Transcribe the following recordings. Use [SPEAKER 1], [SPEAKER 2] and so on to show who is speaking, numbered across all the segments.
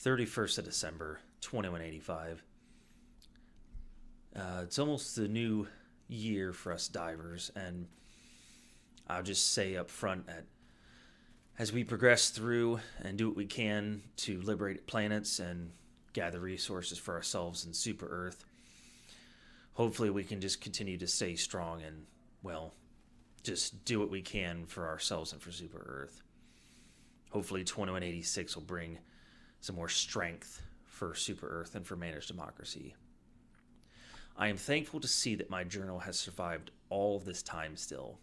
[SPEAKER 1] 31st of December, 2185. It's almost the new year for us divers, and I'll just say up front that as we progress through and do what we can to liberate planets and gather resources for ourselves in Super Earth, hopefully we can just continue to stay strong and, well, just do what we can for ourselves and for Super Earth. Hopefully 2186 will bring some more strength for Super Earth and for managed democracy. I am thankful to see that my journal has survived all of this time still.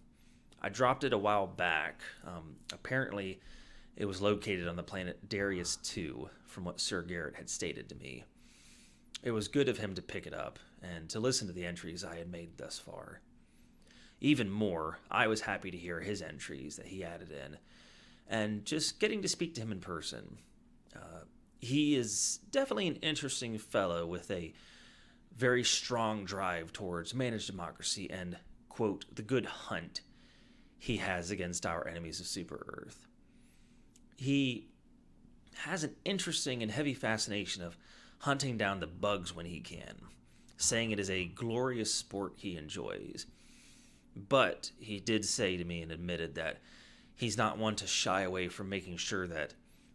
[SPEAKER 1] I dropped it a while back. Apparently, it was located on the planet Darius II, from what Sir Garrett had stated to me. It was good of him to pick it up and to listen to the entries I had made thus far. Even more, I was happy to hear his entries that he added in, and just getting to speak to him in person. He is definitely an interesting fellow with a very strong drive towards managed democracy and, quote, the good hunt he has against our enemies of Super Earth. He has an interesting and heavy fascination of hunting down the bugs when he can, saying it is a glorious sport he enjoys. But he did say to me and admitted that he's not one to shy away from making sure that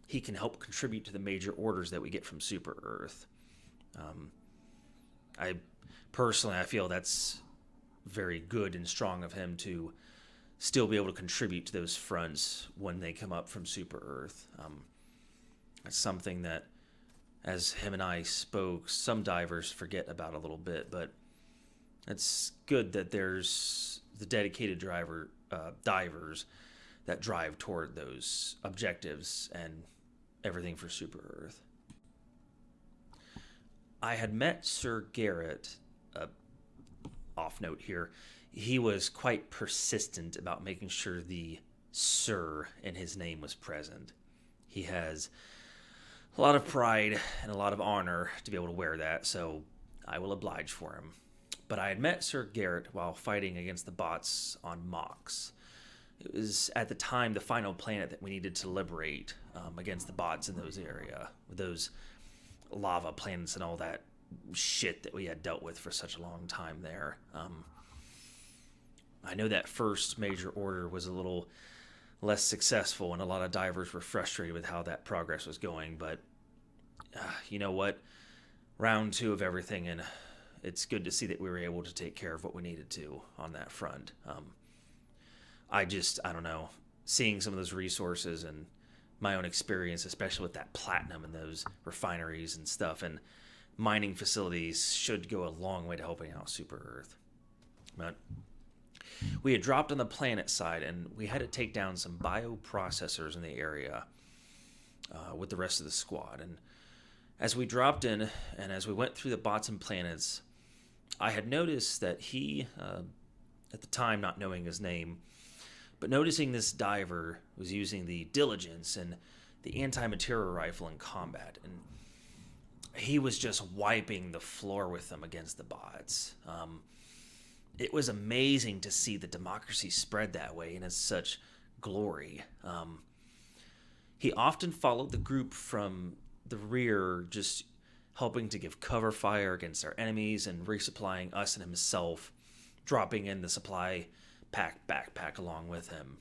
[SPEAKER 1] he can help contribute to the major orders that we get from Super Earth. I feel that's very good and strong of him to still be able to contribute to those fronts when they come up from Super Earth. It's something that, as him and I spoke, some divers forget about a little bit, but it's good that there's the dedicated divers that drive toward those objectives and everything for Super Earth. I had met Sir Garrett, off note here. He was quite persistent about making sure the Sir in his name was present. He has a lot of pride and a lot of honor to be able to wear that, so I will oblige for him. But I had met Sir Garrett while fighting against the bots on Mox. It was at the time the final planet that we needed to liberate against the bots in those area, with those lava planets and all that shit that we had dealt with for such a long time there. I know that first major order was a little less successful, and a lot of divers were frustrated with how that progress was going, but you know what? Round 2 of everything, and it's good to see that we were able to take care of what we needed to on that front. I don't know, seeing some of those resources and my own experience, especially with that platinum and those refineries and stuff and mining facilities, should go a long way to helping out Super Earth. But we had dropped on the planet side, and we had to take down some bioprocessors in the area with the rest of the squad. And as we dropped in, and as we went through the bots and planets, I had noticed that he, at the time not knowing his name, but noticing this diver was using the diligence and the anti-material rifle in combat, and he was just wiping the floor with them against the bots. It was amazing to see the democracy spread that way and in such glory. He often followed the group from the rear, just helping to give cover fire against our enemies and resupplying us and himself, dropping in the supply backpack along with him.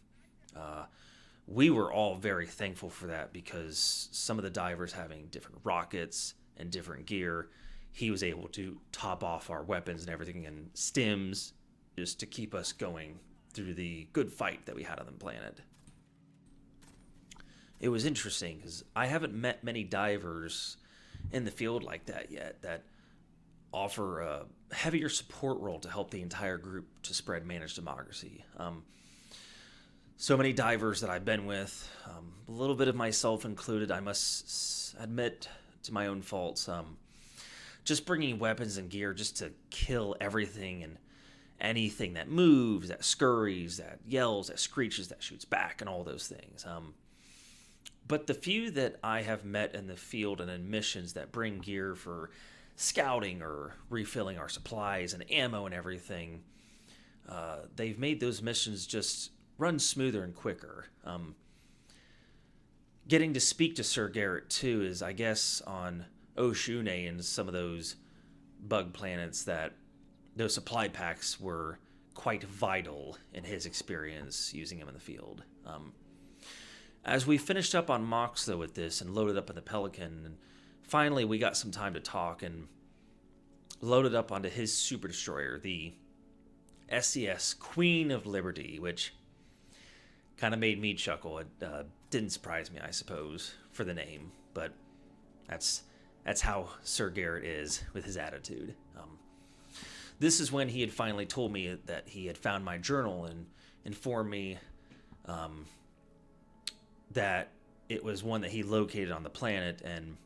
[SPEAKER 1] We were all very thankful for that, because some of the divers having different rockets and different gear, he was able to top off our weapons and everything and stims just to keep us going through the good fight that we had on the planet. It was interesting because I haven't met many divers in the field like that yet that offer a heavier support role to help the entire group to spread managed democracy. So many divers that I've been with, a little bit of myself included, I must admit to my own faults, just bringing weapons and gear just to kill everything and anything that moves, that scurries, that yells, that screeches, that shoots back, and all those things. But the few that I have met in the field and in missions that bring gear for scouting or refilling our supplies and ammo and everything, they've made those missions just run smoother and quicker. getting to speak to Sir Garrett too is, I guess, on Oshune and some of those bug planets, that those supply packs were quite vital in his experience using them in the field. As we finished up on Mox, though, with this and loaded up in the Pelican, and finally we got some time to talk and loaded up onto his super destroyer, the SCS Queen of Liberty, which kind of made me chuckle. It didn't surprise me, I suppose, for the name, but that's how Sir Garrett is with his attitude. This is when he had finally told me that he had found my journal and informed me that it was one that he located on the planet, and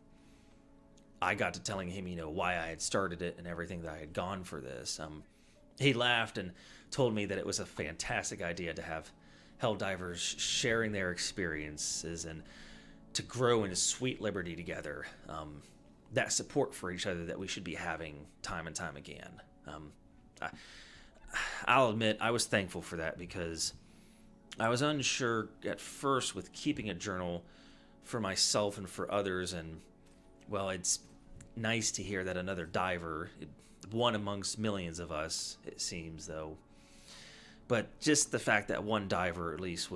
[SPEAKER 1] I got to telling him, why I had started it and everything that I had gone for this. He laughed and told me that it was a fantastic idea to have Helldivers sharing their experiences and to grow into sweet liberty together. That support for each other that we should be having time and time again. I'll admit I was thankful for that, because I was unsure at first with keeping a journal for myself and for others, and well, it's nice to hear that another diver, one amongst millions of us, it seems, though. But just the fact that one diver at least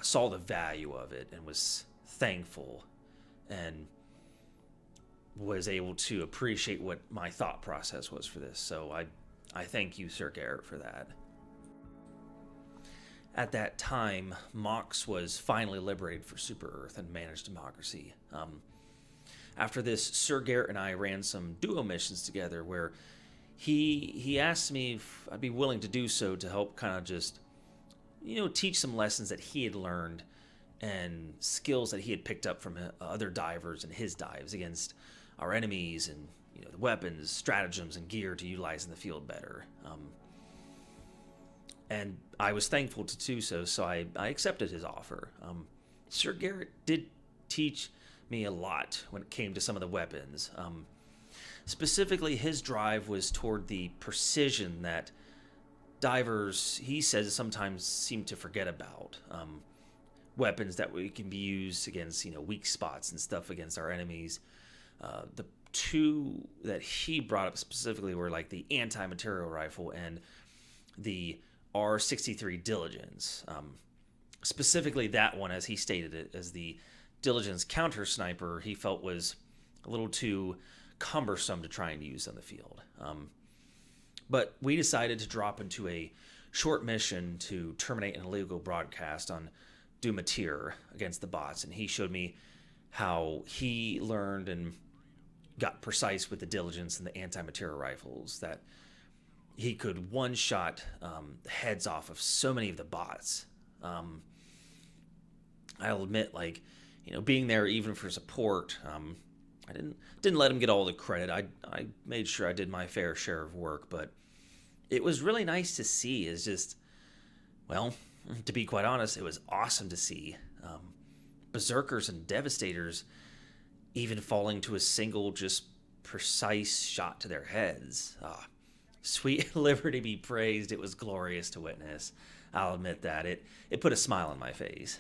[SPEAKER 1] saw the value of it and was thankful and was able to appreciate what my thought process was for this. So I thank you, Sir Garrett, for that. At that time, Mox was finally liberated for Super Earth and managed democracy. After this, Sir Garrett and I ran some duo missions together where he asked me if I'd be willing to do so to help kind of just, teach some lessons that he had learned and skills that he had picked up from other divers and his dives against our enemies, and the weapons, stratagems, and gear to utilize in the field better. And I was thankful to do so, so I accepted his offer. Sir Garrett did teach me a lot when it came to some of the weapons. Specifically, his drive was toward the precision that divers, he says, sometimes seem to forget about. Weapons that can be used against, weak spots and stuff against our enemies. The two that he brought up specifically were like the anti-material rifle and the R-63 Diligence. Specifically that one, as he stated it, as the Diligence counter sniper, he felt was a little too cumbersome to try and use on the field. But we decided to drop into a short mission to terminate an illegal broadcast on Dumatir against the bots, and he showed me how he learned and got precise with the Diligence and the anti-material rifles, that he could one-shot the heads off of so many of the bots. I'll admit, being there even for support, I didn't let him get all the credit. I made sure I did my fair share of work, but it was really nice to see. Is just, well, to be quite honest, it was awesome to see berserkers and devastators even falling to a single, just precise shot to their heads. Sweet liberty be praised. It was glorious to witness. I'll admit that. It put a smile on my face.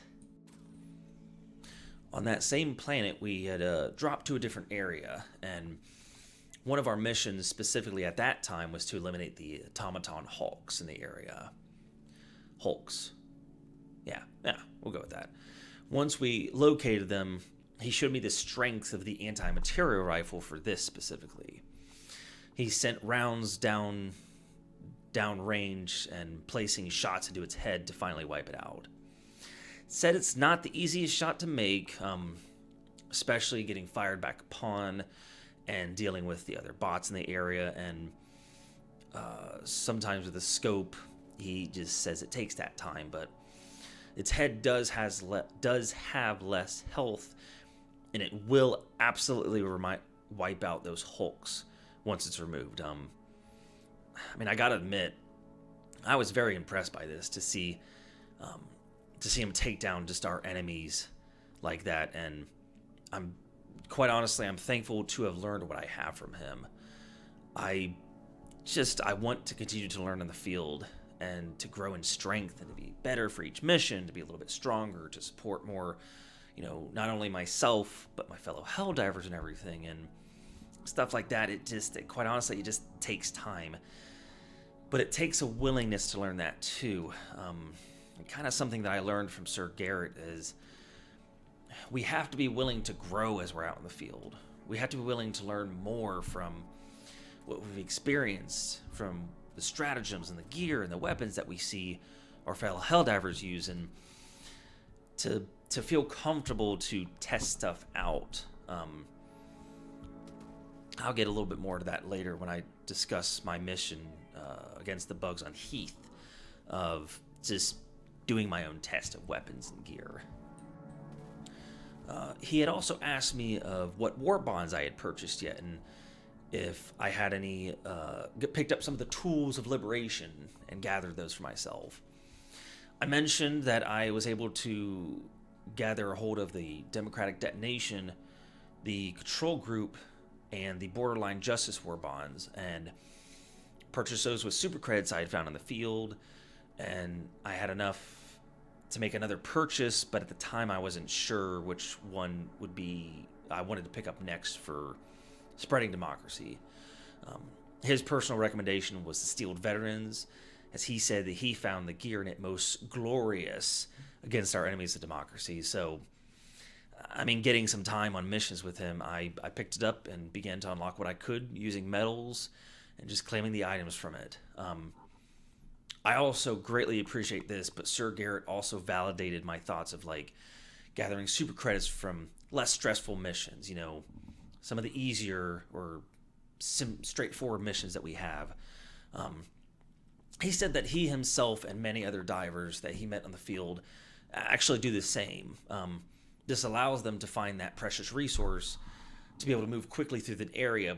[SPEAKER 1] On that same planet, we had dropped to a different area, and one of our missions specifically at that time was to eliminate the automaton hulks in the area. Hulks. Yeah, we'll go with that. Once we located them, he showed me the strength of the anti-material rifle for this specifically. He sent rounds down range and placing shots into its head to finally wipe it out. Said it's not the easiest shot to make, especially getting fired back upon and dealing with the other bots in the area, and sometimes with the scope, he just says it takes that time, but its head does have less health, and it will absolutely wipe out those hulks once it's removed. I gotta admit, I was very impressed by this, to see him take down just our enemies like that, and I'm thankful to have learned what I have from him. I want to continue to learn in the field and to grow in strength and to be better for each mission, to be a little bit stronger, to support more, not only myself, but my fellow Helldivers and everything, and stuff like that. Quite honestly, it just takes time. But it takes a willingness to learn that too. And kind of something that I learned from Sir Garrett is we have to be willing to grow as we're out in the field. We have to be willing to learn more from what we've experienced, from the stratagems and the gear and the weapons that we see our fellow Helldivers use, and to feel comfortable to test stuff out. I'll get a little bit more to that later when I discuss my mission against the bugs on Heath, of just doing my own test of weapons and gear. He had also asked me of what war bonds I had purchased yet, and if I had any, picked up some of the tools of liberation and gathered those for myself. I mentioned that I was able to gather a hold of the Democratic Detonation, the Control Group, and the Borderline Justice war bonds, and purchased those with super credits I had found in the field, and I had enough to make another purchase, but at the time I wasn't sure which one would be I wanted to pick up next for spreading democracy. His personal recommendation was the Steeled Veterans, as he said that he found the gear in it most glorious against our enemies of democracy. So, getting some time on missions with him, I picked it up and began to unlock what I could using medals and just claiming the items from it. I also greatly appreciate this, but Sir Garrett also validated my thoughts of gathering super credits from less stressful missions, some of the easier or straightforward missions that we have. He said that he himself and many other divers that he met on the field actually do the same. This allows them to find that precious resource to be able to move quickly through the area,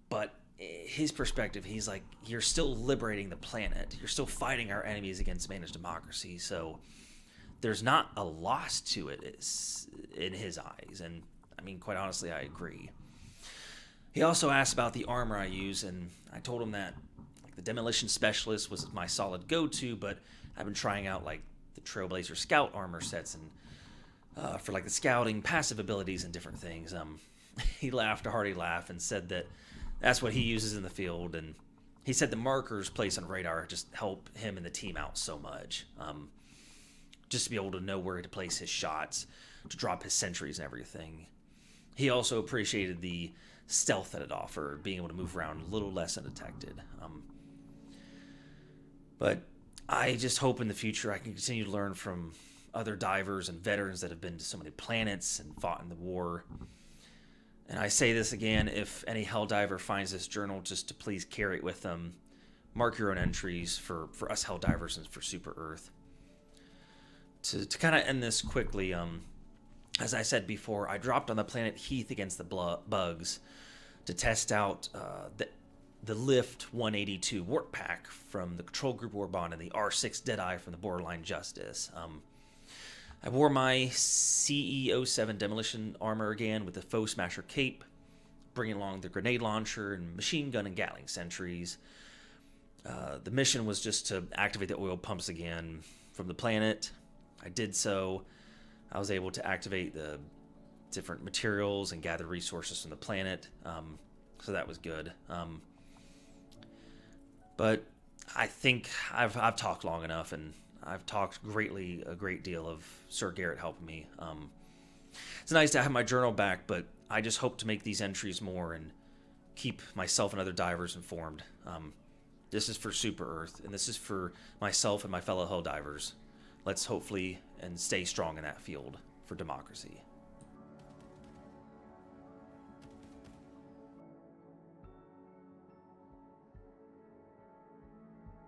[SPEAKER 1] but his perspective, he's like, you're still liberating the planet. You're still fighting our enemies against managed democracy, so there's not a loss to it in his eyes, and quite honestly, I agree. He also asked about the armor I use, and I told him that the Demolition Specialist was my solid go-to, but I've been trying out the Trailblazer Scout armor sets and for the scouting passive abilities and different things. He laughed a hearty laugh and said that that's what he uses in the field, and he said the markers placed on radar just help him and the team out so much. Just to be able to know where to place his shots, to drop his sentries and everything. He also appreciated the stealth that it offered, being able to move around a little less undetected. But I just hope in the future I can continue to learn from other divers and veterans that have been to so many planets and fought in the war. And I say this again, if any Helldiver finds this journal, just to please carry it with them. Mark your own entries for us Helldivers and for Super Earth. To kind of end this quickly, as I said before, I dropped on the planet Heath against the bugs to test out the Lift 182 Warp Pack from the Control Group War Bond and the R6 Deadeye from the Borderline Justice. I wore my CE-07 demolition armor again with the Foe Smasher cape, bringing along the grenade launcher and machine gun and Gatling sentries. The mission was just to activate the oil pumps again from the planet. I did so. I was able to activate the different materials and gather resources from the planet, so that was good. But I think I've talked long enough, and I've talked a great deal of Sir Garrett helping me. It's nice to have my journal back, but I just hope to make these entries more and keep myself and other divers informed. This is for Super Earth, and this is for myself and my fellow Helldivers. Let's hopefully and stay strong in that field for democracy.